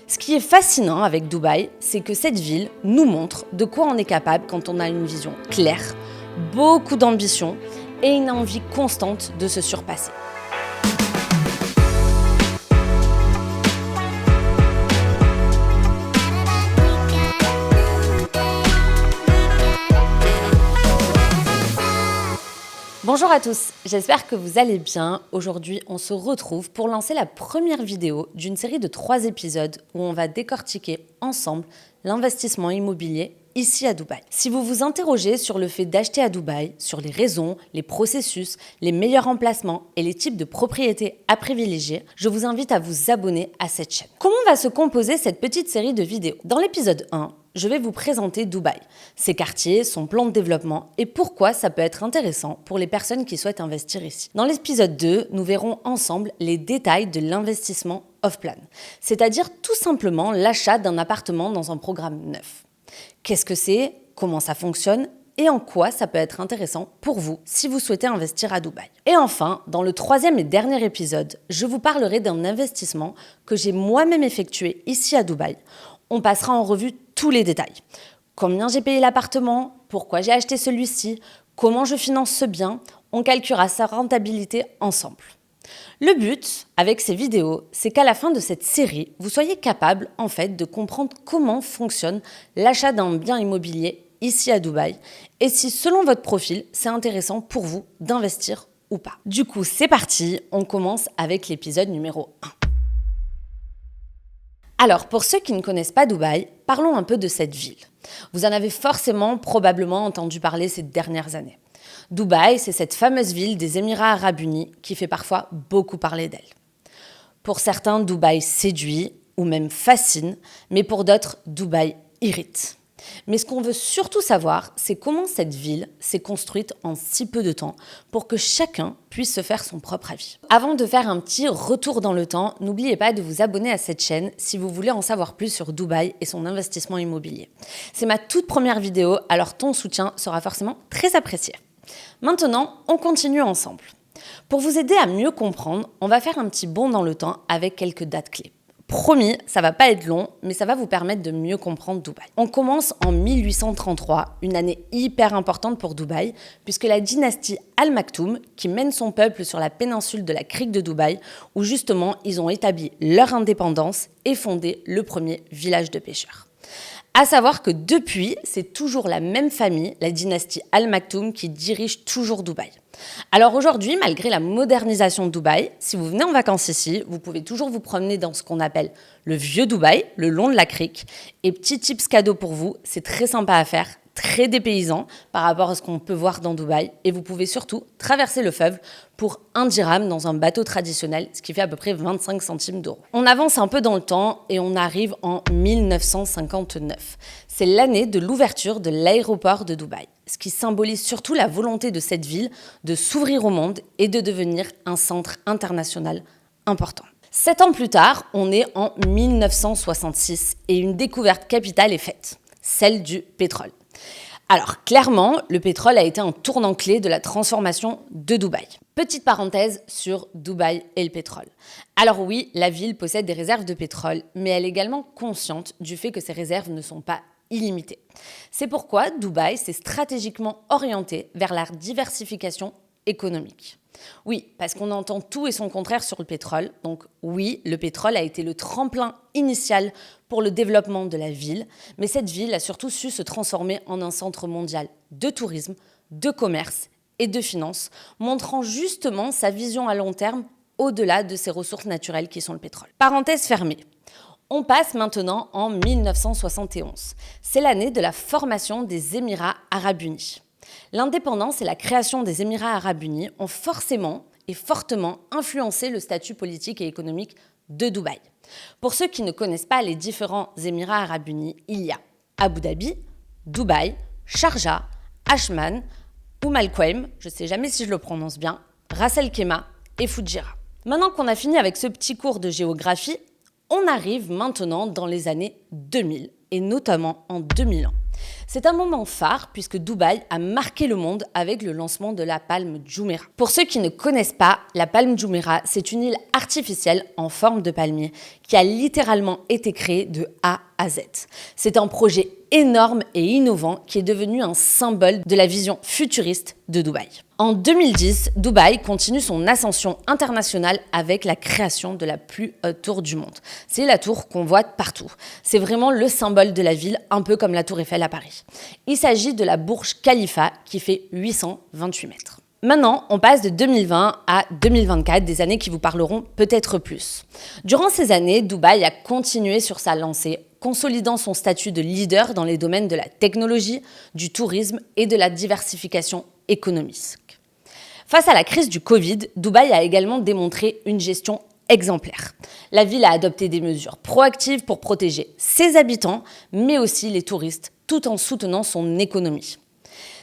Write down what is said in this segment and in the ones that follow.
Ce qui est fascinant avec Dubaï, c'est que cette ville nous montre de quoi on est capable quand on a une vision claire, beaucoup d'ambition et une envie constante de se surpasser. Bonjour à tous, j'espère que vous allez bien. Aujourd'hui, on se retrouve pour lancer la première vidéo d'une série de 3 épisodes où on va décortiquer ensemble l'investissement immobilier ici à Dubaï. Si vous vous interrogez sur le fait d'acheter à Dubaï, sur les raisons, les processus, les meilleurs emplacements et les types de propriétés à privilégier, je vous invite à vous abonner à cette chaîne. Comment va se composer cette petite série de vidéos? Dans l'épisode 1, je vais vous présenter Dubaï, ses quartiers, son plan de développement et pourquoi ça peut être intéressant pour les personnes qui souhaitent investir ici. Dans l'épisode 2, nous verrons ensemble les détails de l'investissement off-plan, c'est-à-dire tout simplement l'achat d'un appartement dans un programme neuf. Qu'est-ce que c'est? Comment ça fonctionne? Et en quoi ça peut être intéressant pour vous si vous souhaitez investir à Dubaï. Et enfin, dans le 3e et dernier épisode, je vous parlerai d'un investissement que j'ai moi-même effectué ici à Dubaï. On passera en revue tous les détails. Combien j'ai payé l'appartement? Pourquoi j'ai acheté celui-ci? Comment je finance ce bien? On calculera sa rentabilité ensemble. Le but, avec ces vidéos, c'est qu'à la fin de cette série, vous soyez capable, en fait, de comprendre comment fonctionne l'achat d'un bien immobilier ici à Dubaï et si, selon votre profil, c'est intéressant pour vous d'investir ou pas. Du coup, c'est parti, on commence avec l'épisode numéro 1. Alors, pour ceux qui ne connaissent pas Dubaï, parlons un peu de cette ville. Vous en avez forcément, probablement entendu parler ces dernières années. Dubaï, c'est cette fameuse ville des Émirats Arabes Unis qui fait parfois beaucoup parler d'elle. Pour certains, Dubaï séduit ou même fascine, mais pour d'autres, Dubaï irrite. Mais ce qu'on veut surtout savoir, c'est comment cette ville s'est construite en si peu de temps pour que chacun puisse se faire son propre avis. Avant de faire un petit retour dans le temps, n'oubliez pas de vous abonner à cette chaîne si vous voulez en savoir plus sur Dubaï et son investissement immobilier. C'est ma toute première vidéo, alors ton soutien sera forcément très apprécié. Maintenant, on continue ensemble. Pour vous aider à mieux comprendre, on va faire un petit bond dans le temps avec quelques dates clés. Promis, ça va pas être long, mais ça va vous permettre de mieux comprendre Dubaï. On commence en 1833, une année hyper importante pour Dubaï, puisque la dynastie Al Maktoum, qui mène son peuple sur la péninsule de la crique de Dubaï, où justement ils ont établi leur indépendance et fondé le premier village de pêcheurs. À savoir que depuis, c'est toujours la même famille, la dynastie Al Maktoum, qui dirige toujours Dubaï. Alors aujourd'hui, malgré la modernisation de Dubaï, si vous venez en vacances ici, vous pouvez toujours vous promener dans ce qu'on appelle le vieux Dubaï, le long de la crique. Et petit tips cadeau pour vous, c'est très sympa à faire, très dépaysant par rapport à ce qu'on peut voir dans Dubaï. Et vous pouvez surtout traverser le fleuve pour 1 dirham dans un bateau traditionnel, ce qui fait à peu près 25 centimes d'euros. On avance un peu dans le temps et on arrive en 1959. C'est l'année de l'ouverture de l'aéroport de Dubaï, ce qui symbolise surtout la volonté de cette ville de s'ouvrir au monde et de devenir un centre international important. 7 ans plus tard, on est en 1966 et une découverte capitale est faite, celle du pétrole. Alors, clairement, le pétrole a été un tournant clé de la transformation de Dubaï. Petite parenthèse sur Dubaï et le pétrole. Alors oui, la ville possède des réserves de pétrole, mais elle est également consciente du fait que ces réserves ne sont pas illimitées. C'est pourquoi Dubaï s'est stratégiquement orienté vers la diversification économique. Oui, parce qu'on entend tout et son contraire sur le pétrole. Donc oui, le pétrole a été le tremplin initial pour le développement de la ville, mais cette ville a surtout su se transformer en un centre mondial de tourisme, de commerce et de finances, montrant justement sa vision à long terme au-delà de ses ressources naturelles qui sont le pétrole. Parenthèse fermée. On passe maintenant en 1971. C'est l'année de la formation des Émirats Arabes Unis. L'indépendance et la création des Émirats Arabes Unis ont forcément et fortement influencé le statut politique et économique de Dubaï. Pour ceux qui ne connaissent pas les différents Émirats Arabes Unis, il y a Abu Dhabi, Dubaï, Sharjah, Ajman, Al Quwaim, je ne sais jamais si je le prononce bien, Ras Al Khaimah et Fujairah. Maintenant qu'on a fini avec ce petit cours de géographie, on arrive maintenant dans les années 2000 et notamment en 2001. C'est un moment phare puisque Dubaï a marqué le monde avec le lancement de la palme Jumeirah. Pour ceux qui ne connaissent pas, la palme Jumeirah, c'est une île artificielle en forme de palmier qui a littéralement été créée de A à Z. C'est un projet énorme et innovant qui est devenu un symbole de la vision futuriste de Dubaï. En 2010, Dubaï continue son ascension internationale avec la création de la plus haute tour du monde. C'est la tour qu'on voit partout. C'est vraiment le symbole de la ville, un peu comme la tour Eiffel à Paris. Il s'agit de la Burj Khalifa qui fait 828 mètres. Maintenant, on passe de 2020 à 2024, des années qui vous parleront peut-être plus. Durant ces années, Dubaï a continué sur sa lancée, consolidant son statut de leader dans les domaines de la technologie, du tourisme et de la diversification économique. Face à la crise du Covid, Dubaï a également démontré une gestion exemplaire. La ville a adopté des mesures proactives pour protéger ses habitants, mais aussi les touristes, tout en soutenant son économie.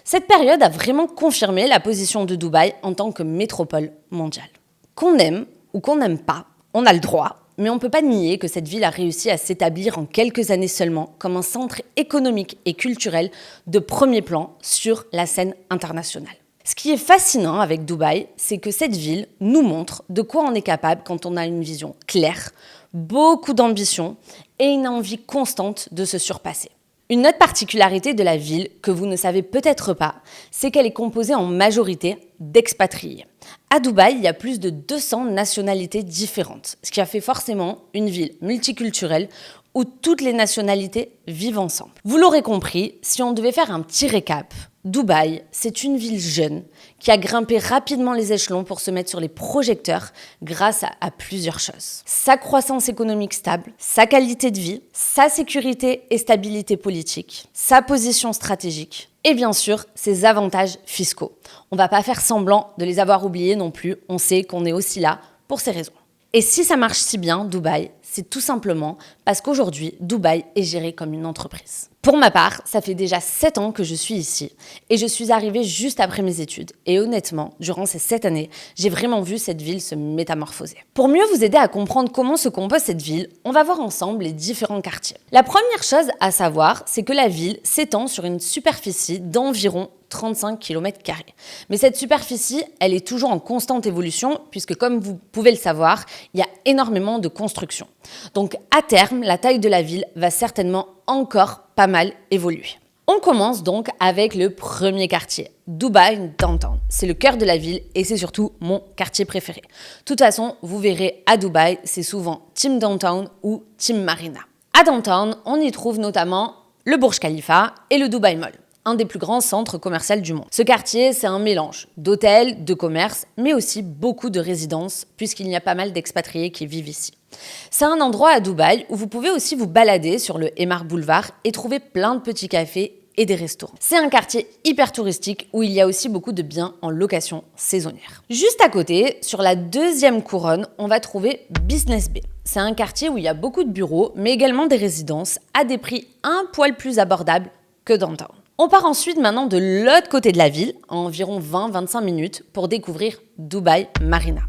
Cette période a vraiment confirmé la position de Dubaï en tant que métropole mondiale. Qu'on aime ou qu'on n'aime pas, on a le droit, mais on ne peut pas nier que cette ville a réussi à s'établir en quelques années seulement comme un centre économique et culturel de premier plan sur la scène internationale. Ce qui est fascinant avec Dubaï, c'est que cette ville nous montre de quoi on est capable quand on a une vision claire, beaucoup d'ambition et une envie constante de se surpasser. Une autre particularité de la ville que vous ne savez peut-être pas, c'est qu'elle est composée en majorité d'expatriés. À Dubaï, il y a plus de 200 nationalités différentes, ce qui a fait forcément une ville multiculturelle où toutes les nationalités vivent ensemble. Vous l'aurez compris, si on devait faire un petit récap, Dubaï, c'est une ville jeune qui a grimpé rapidement les échelons pour se mettre sur les projecteurs grâce à plusieurs choses. Sa croissance économique stable, sa qualité de vie, sa sécurité et stabilité politique, sa position stratégique et bien sûr ses avantages fiscaux. On ne va pas faire semblant de les avoir oubliés non plus, on sait qu'on est aussi là pour ces raisons. Et si ça marche si bien, Dubaï, c'est tout simplement parce qu'aujourd'hui, Dubaï est géré comme une entreprise. Pour ma part, ça fait déjà 7 ans que je suis ici et je suis arrivée juste après mes études. Et honnêtement, durant ces 7 années, j'ai vraiment vu cette ville se métamorphoser. Pour mieux vous aider à comprendre comment se compose cette ville, on va voir ensemble les différents quartiers. La première chose à savoir, c'est que la ville s'étend sur une superficie d'environ 35 km². Mais cette superficie, elle est toujours en constante évolution puisque comme vous pouvez le savoir, il y a énormément de construction. Donc à terme, la taille de la ville va certainement encore pas mal évoluer. On commence donc avec le premier quartier, Dubai Downtown. C'est le cœur de la ville et c'est surtout mon quartier préféré. De toute façon, vous verrez à Dubaï, c'est souvent Team Downtown ou Team Marina. À Downtown, on y trouve notamment le Burj Khalifa et le Dubai Mall, un des plus grands centres commerciaux du monde. Ce quartier, c'est un mélange d'hôtels, de commerces, mais aussi beaucoup de résidences, puisqu'il y a pas mal d'expatriés qui vivent ici. C'est un endroit à Dubaï où vous pouvez aussi vous balader sur le Emmar Boulevard et trouver plein de petits cafés et des restaurants. C'est un quartier hyper touristique où il y a aussi beaucoup de biens en location saisonnière. Juste à côté, sur la deuxième couronne, on va trouver Business Bay. C'est un quartier où il y a beaucoup de bureaux, mais également des résidences à des prix un poil plus abordables que Downtown. On part ensuite maintenant de l'autre côté de la ville, à environ 20-25 minutes, pour découvrir Dubai Marina.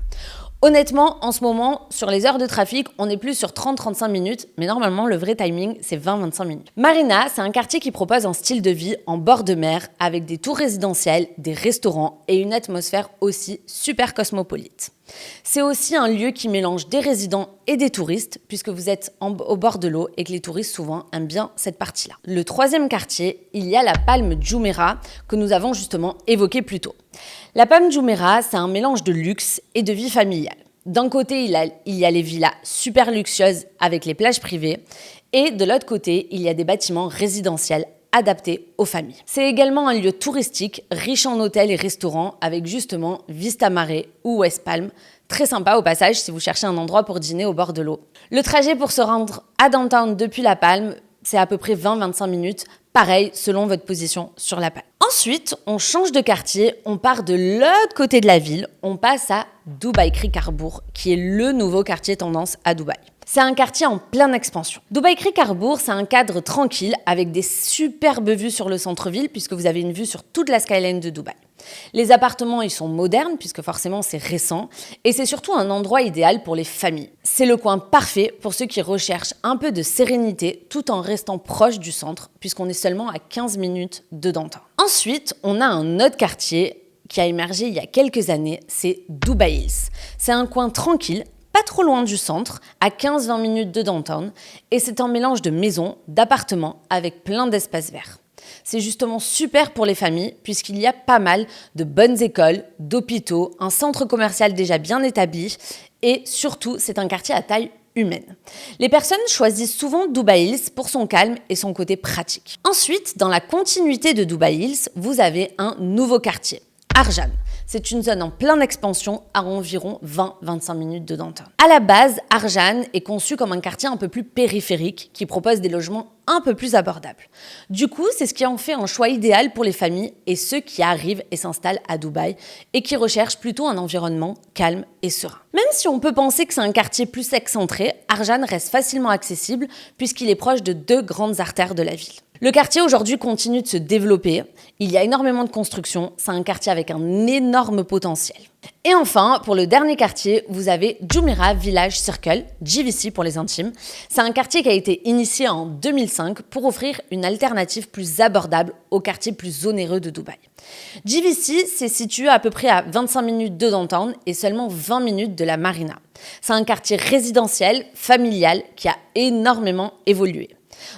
Honnêtement, en ce moment, sur les heures de trafic, on est plus sur 30-35 minutes, mais normalement, le vrai timing, c'est 20-25 minutes. Marina, c'est un quartier qui propose un style de vie en bord de mer, avec des tours résidentielles, des restaurants et une atmosphère aussi super cosmopolite. C'est aussi un lieu qui mélange des résidents et des touristes, puisque vous êtes au bord de l'eau et que les touristes souvent aiment bien cette partie-là. Le troisième quartier, il y a la palme Jumeirah, que nous avons justement évoquée plus tôt. La palme Jumeirah, c'est un mélange de luxe et de vie familiale. D'un côté, il y a les villas super luxueuses avec les plages privées, et de l'autre côté, il y a des bâtiments résidentiels adaptés aux familles. C'est également un lieu touristique riche en hôtels et restaurants avec justement Vista Mare ou West Palm. Très sympa au passage si vous cherchez un endroit pour dîner au bord de l'eau. Le trajet pour se rendre à Downtown depuis la Palme, c'est à peu près 20-25 minutes, pareil selon votre position sur la Palme. Ensuite, on change de quartier, on part de l'autre côté de la ville, on passe à Dubai Creek Harbour, qui est le nouveau quartier tendance à Dubaï. C'est un quartier en pleine expansion. Dubai Creek Harbour, c'est un cadre tranquille avec des superbes vues sur le centre-ville puisque vous avez une vue sur toute la skyline de Dubaï. Les appartements, ils sont modernes, puisque forcément c'est récent, et c'est surtout un endroit idéal pour les familles. C'est le coin parfait pour ceux qui recherchent un peu de sérénité tout en restant proche du centre, puisqu'on est seulement à 15 minutes de downtown. Ensuite, on a un autre quartier qui a émergé il y a quelques années, c'est Dubai Hills. C'est un coin tranquille, pas trop loin du centre, à 15-20 minutes de downtown, et c'est un mélange de maisons, d'appartements, avec plein d'espaces verts. C'est justement super pour les familles puisqu'il y a pas mal de bonnes écoles, d'hôpitaux, un centre commercial déjà bien établi et surtout, c'est un quartier à taille humaine. Les personnes choisissent souvent Dubai Hills pour son calme et son côté pratique. Ensuite, dans la continuité de Dubai Hills, vous avez un nouveau quartier, Arjan. C'est une zone en pleine expansion à environ 20-25 minutes de downtown. À la base, Arjan est conçu comme un quartier un peu plus périphérique qui propose des logements un peu plus abordables. Du coup, c'est ce qui en fait un choix idéal pour les familles et ceux qui arrivent et s'installent à Dubaï et qui recherchent plutôt un environnement calme et serein. Même si on peut penser que c'est un quartier plus excentré, Arjan reste facilement accessible puisqu'il est proche de 2 grandes artères de la ville. Le quartier aujourd'hui continue de se développer, il y a énormément de construction, c'est un quartier avec un énorme potentiel. Et enfin, pour le dernier quartier, vous avez Jumeirah Village Circle, JVC pour les intimes. C'est un quartier qui a été initié en 2005 pour offrir une alternative plus abordable au quartier plus onéreux de Dubaï. JVC s'est situé à peu près à 25 minutes de downtown et seulement 20 minutes de la marina. C'est un quartier résidentiel, familial, qui a énormément évolué.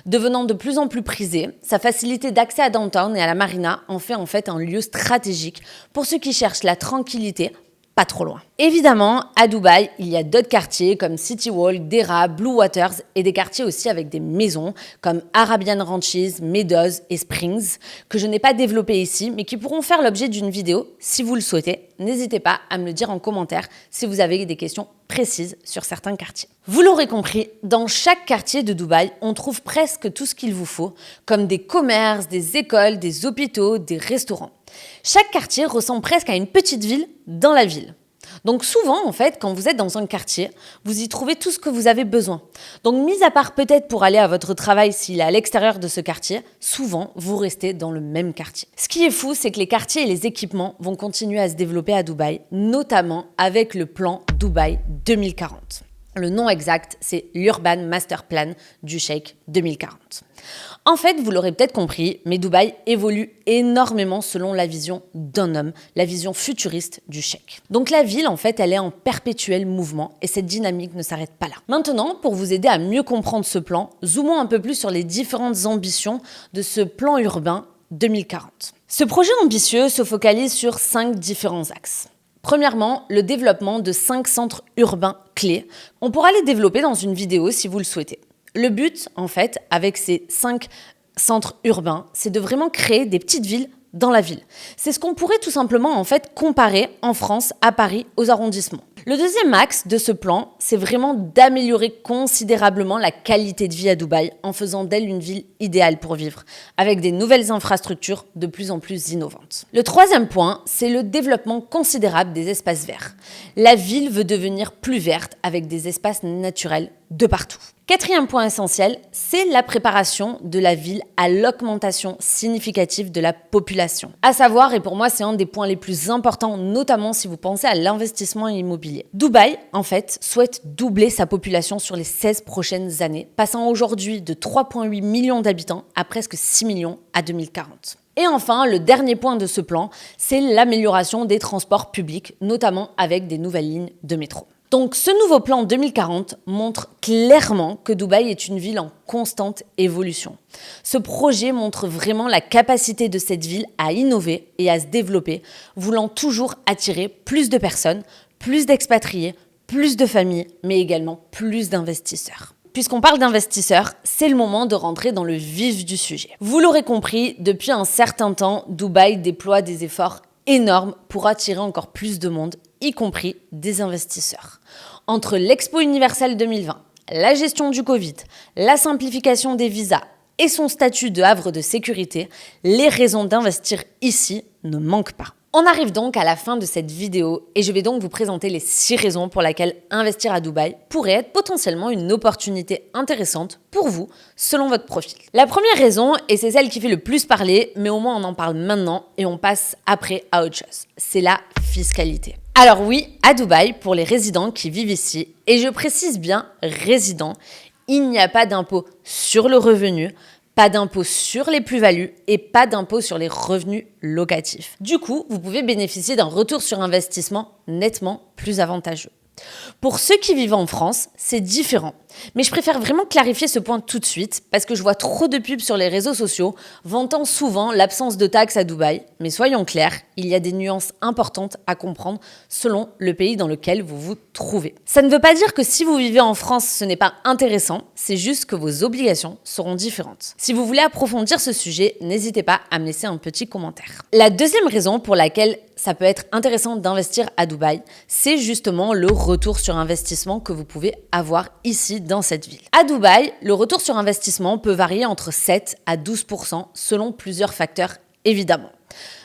Devenant de plus en plus prisé, sa facilité d'accès à downtown et à la marina en fait un lieu stratégique pour ceux qui cherchent la tranquillité, pas trop loin. Évidemment, à Dubaï, il y a d'autres quartiers comme City Walk, Deira, Blue Waters et des quartiers aussi avec des maisons comme Arabian Ranches, Meadows et Springs que je n'ai pas développées ici mais qui pourront faire l'objet d'une vidéo si vous le souhaitez. N'hésitez pas à me le dire en commentaire si vous avez des questions précises sur certains quartiers. Vous l'aurez compris, dans chaque quartier de Dubaï, on trouve presque tout ce qu'il vous faut, comme des commerces, des écoles, des hôpitaux, des restaurants. Chaque quartier ressemble presque à une petite ville dans la ville. Donc souvent, en fait, quand vous êtes dans un quartier, vous y trouvez tout ce que vous avez besoin. Donc, mis à part peut-être pour aller à votre travail s'il est à l'extérieur de ce quartier, souvent, vous restez dans le même quartier. Ce qui est fou, c'est que les quartiers et les équipements vont continuer à se développer à Dubaï, notamment avec le plan Dubaï 2040. Le nom exact, c'est l'Urban Master Plan du Sheikh 2040. En fait, vous l'aurez peut-être compris, mais Dubaï évolue énormément selon la vision d'un homme, la vision futuriste du Sheikh. Donc la ville, en fait, elle est en perpétuel mouvement et cette dynamique ne s'arrête pas là. Maintenant, pour vous aider à mieux comprendre ce plan, zoomons un peu plus sur les différentes ambitions de ce plan urbain 2040. Ce projet ambitieux se focalise sur 5 différents axes. Premièrement, le développement de 5 centres urbains clés. On pourra les développer dans une vidéo si vous le souhaitez. Le but, en fait, avec ces 5 centres urbains, c'est de vraiment créer des petites villes dans la ville. C'est ce qu'on pourrait tout simplement, en fait, comparer en France, à Paris, aux arrondissements. Le deuxième axe de ce plan, c'est vraiment d'améliorer considérablement la qualité de vie à Dubaï en faisant d'elle une ville idéale pour vivre, avec des nouvelles infrastructures de plus en plus innovantes. Le troisième point, c'est le développement considérable des espaces verts. La ville veut devenir plus verte avec des espaces naturels de partout. Quatrième point essentiel, c'est la préparation de la ville à l'augmentation significative de la population. À savoir, et pour moi c'est un des points les plus importants, notamment si vous pensez à l'investissement immobilier. Dubaï, en fait, souhaite doubler sa population sur les 16 prochaines années, passant aujourd'hui de 3,8 millions d'habitants à presque 6 millions à 2040. Et enfin, le dernier point de ce plan, c'est l'amélioration des transports publics, notamment avec des nouvelles lignes de métro. Donc ce nouveau plan 2040 montre clairement que Dubaï est une ville en constante évolution. Ce projet montre vraiment la capacité de cette ville à innover et à se développer, voulant toujours attirer plus de personnes, plus d'expatriés, plus de familles, mais également plus d'investisseurs. Puisqu'on parle d'investisseurs, c'est le moment de rentrer dans le vif du sujet. Vous l'aurez compris, depuis un certain temps, Dubaï déploie des efforts énormes pour attirer encore plus de monde, y compris des investisseurs. Entre l'Expo universelle 2020, la gestion du Covid, la simplification des visas et son statut de havre de sécurité, les raisons d'investir ici ne manquent pas. On arrive donc à la fin de cette vidéo et je vais donc vous présenter les 6 raisons pour lesquelles investir à Dubaï pourrait être potentiellement une opportunité intéressante pour vous selon votre profil. La première raison, et c'est celle qui fait le plus parler, mais au moins on en parle maintenant et on passe après à autre chose, c'est la fiscalité. Alors oui, à Dubaï, pour les résidents qui vivent ici, et je précise bien résidents, il n'y a pas d'impôt sur le revenu, pas d'impôt sur les plus-values et pas d'impôt sur les revenus locatifs. Du coup, vous pouvez bénéficier d'un retour sur investissement nettement plus avantageux. Pour ceux qui vivent en France, c'est différent. Mais je préfère vraiment clarifier ce point tout de suite parce que je vois trop de pubs sur les réseaux sociaux vantant souvent l'absence de taxes à Dubaï. Mais soyons clairs, il y a des nuances importantes à comprendre selon le pays dans lequel vous vous trouvez. Ça ne veut pas dire que si vous vivez en France, ce n'est pas intéressant, c'est juste que vos obligations seront différentes. Si vous voulez approfondir ce sujet, n'hésitez pas à me laisser un petit commentaire. La deuxième raison pour laquelle ça peut être intéressant d'investir à Dubaï, c'est justement le retour sur investissement que vous pouvez avoir ici dans cette ville. À Dubaï, le retour sur investissement peut varier entre 7 à 12% selon plusieurs facteurs évidemment.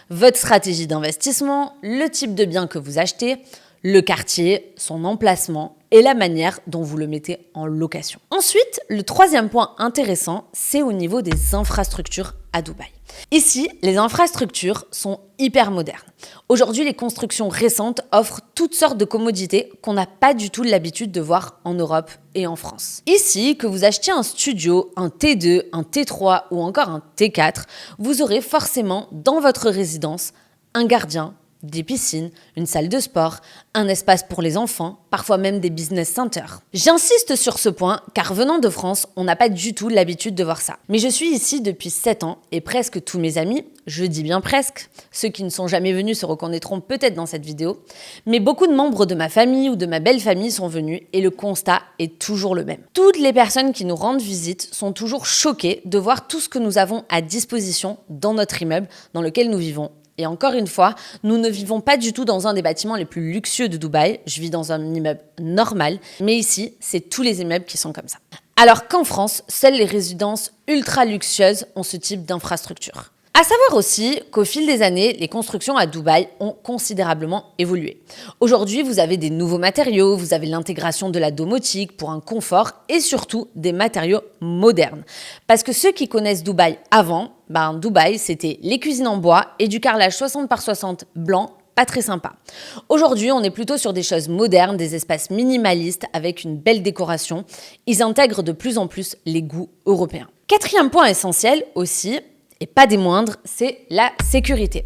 Votre stratégie d'investissement, le type de bien que vous achetez, le quartier, son emplacement et la manière dont vous le mettez en location. Ensuite, le troisième point intéressant, c'est au niveau des infrastructures à Dubaï. Ici, les infrastructures sont hyper modernes. Aujourd'hui, les constructions récentes offrent toutes sortes de commodités qu'on n'a pas du tout l'habitude de voir en Europe et en France. Ici, que vous achetiez un studio, un T2, un T3 ou encore un T4, vous aurez forcément dans votre résidence un gardien, des piscines, une salle de sport, un espace pour les enfants, parfois même des business centers. J'insiste sur ce point car venant de France, on n'a pas du tout l'habitude de voir ça. Mais je suis ici depuis 7 ans et presque tous mes amis, je dis bien presque, ceux qui ne sont jamais venus se reconnaîtront peut-être dans cette vidéo, mais beaucoup de membres de ma famille ou de ma belle famille sont venus et le constat est toujours le même. Toutes les personnes qui nous rendent visite sont toujours choquées de voir tout ce que nous avons à disposition dans notre immeuble dans lequel nous vivons. Et encore une fois, nous ne vivons pas du tout dans un des bâtiments les plus luxueux de Dubaï. Je vis dans un immeuble normal, mais ici, c'est tous les immeubles qui sont comme ça. Alors qu'en France, seules les résidences ultra luxueuses ont ce type d'infrastructure. À savoir aussi qu'au fil des années, les constructions à Dubaï ont considérablement évolué. Aujourd'hui, vous avez des nouveaux matériaux, vous avez l'intégration de la domotique pour un confort et surtout des matériaux modernes. Parce que ceux qui connaissent Dubaï avant, Dubaï, c'était les cuisines en bois et du carrelage 60 par 60 blanc, pas très sympa. Aujourd'hui, on est plutôt sur des choses modernes, des espaces minimalistes avec une belle décoration. Ils intègrent de plus en plus les goûts européens. Quatrième point essentiel aussi, et pas des moindres, c'est la sécurité.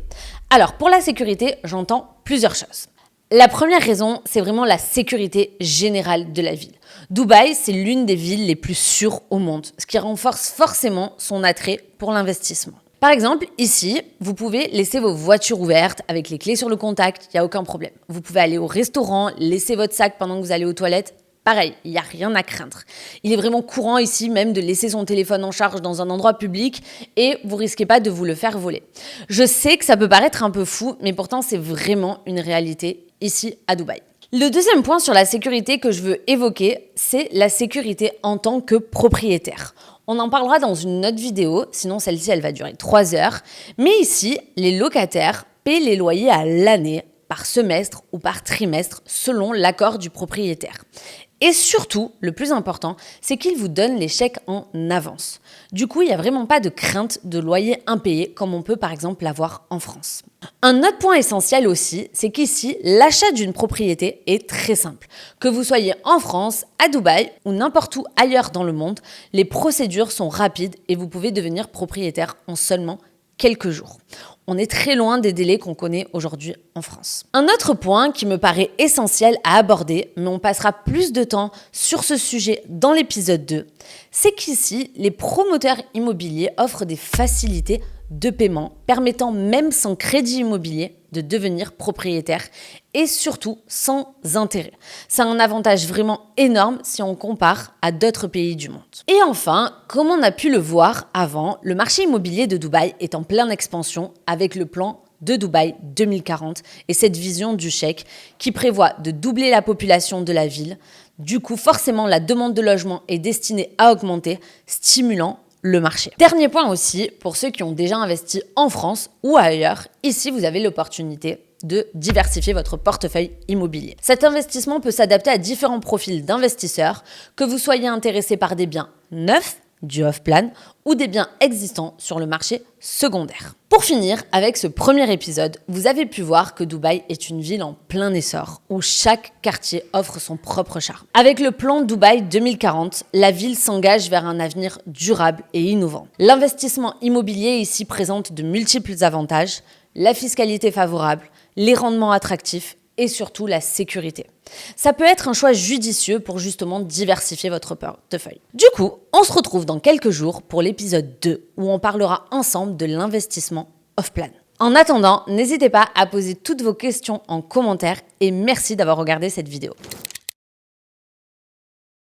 Alors, pour la sécurité, j'entends plusieurs choses. La première raison, c'est vraiment la sécurité générale de la ville. Dubaï, c'est l'une des villes les plus sûres au monde, ce qui renforce forcément son attrait pour l'investissement. Par exemple, ici, vous pouvez laisser vos voitures ouvertes avec les clés sur le contact, il n'y a aucun problème. Vous pouvez aller au restaurant, laisser votre sac pendant que vous allez aux toilettes. Pareil, il n'y a rien à craindre. Il est vraiment courant ici même de laisser son téléphone en charge dans un endroit public et vous risquez pas de vous le faire voler. Je sais que ça peut paraître un peu fou, mais pourtant c'est vraiment une réalité ici à Dubaï. Le deuxième point sur la sécurité que je veux évoquer, c'est la sécurité en tant que propriétaire. On en parlera dans une autre vidéo, sinon celle-ci elle va durer 3 heures. Mais ici, les locataires paient les loyers à l'année, par semestre ou par trimestre selon l'accord du propriétaire. Et surtout, le plus important, c'est qu'ils vous donnent les chèques en avance. Du coup, il n'y a vraiment pas de crainte de loyer impayé comme on peut par exemple l'avoir en France. Un autre point essentiel aussi, c'est qu'ici, l'achat d'une propriété est très simple. Que vous soyez en France, à Dubaï ou n'importe où ailleurs dans le monde, les procédures sont rapides et vous pouvez devenir propriétaire en seulement quelques jours. On est très loin des délais qu'on connaît aujourd'hui en France. Un autre point qui me paraît essentiel à aborder, mais on passera plus de temps sur ce sujet dans l'épisode 2, c'est qu'ici, les promoteurs immobiliers offrent des facilités de paiement permettant même sans crédit immobilier de devenir propriétaire et surtout sans intérêt. C'est un avantage vraiment énorme si on compare à d'autres pays du monde. Et enfin, comme on a pu le voir avant, le marché immobilier de Dubaï est en pleine expansion avec le plan de Dubaï 2040 et cette vision du chèque qui prévoit de doubler la population de la ville. Du coup, forcément, la demande de logement est destinée à augmenter, stimulant le marché. Dernier point aussi, pour ceux qui ont déjà investi en France ou ailleurs, ici vous avez l'opportunité de diversifier votre portefeuille immobilier. Cet investissement peut s'adapter à différents profils d'investisseurs, que vous soyez intéressé par des biens neufs, du off-plan, ou des biens existants sur le marché secondaire. Pour finir, avec ce premier épisode, vous avez pu voir que Dubaï est une ville en plein essor, où chaque quartier offre son propre charme. Avec le plan Dubaï 2040, la ville s'engage vers un avenir durable et innovant. L'investissement immobilier ici présente de multiples avantages, la fiscalité favorable, les rendements attractifs et surtout la sécurité. Ça peut être un choix judicieux pour justement diversifier votre portefeuille. Du coup, on se retrouve dans quelques jours pour l'épisode 2 où on parlera ensemble de l'investissement off-plan. En attendant, n'hésitez pas à poser toutes vos questions en commentaire et merci d'avoir regardé cette vidéo.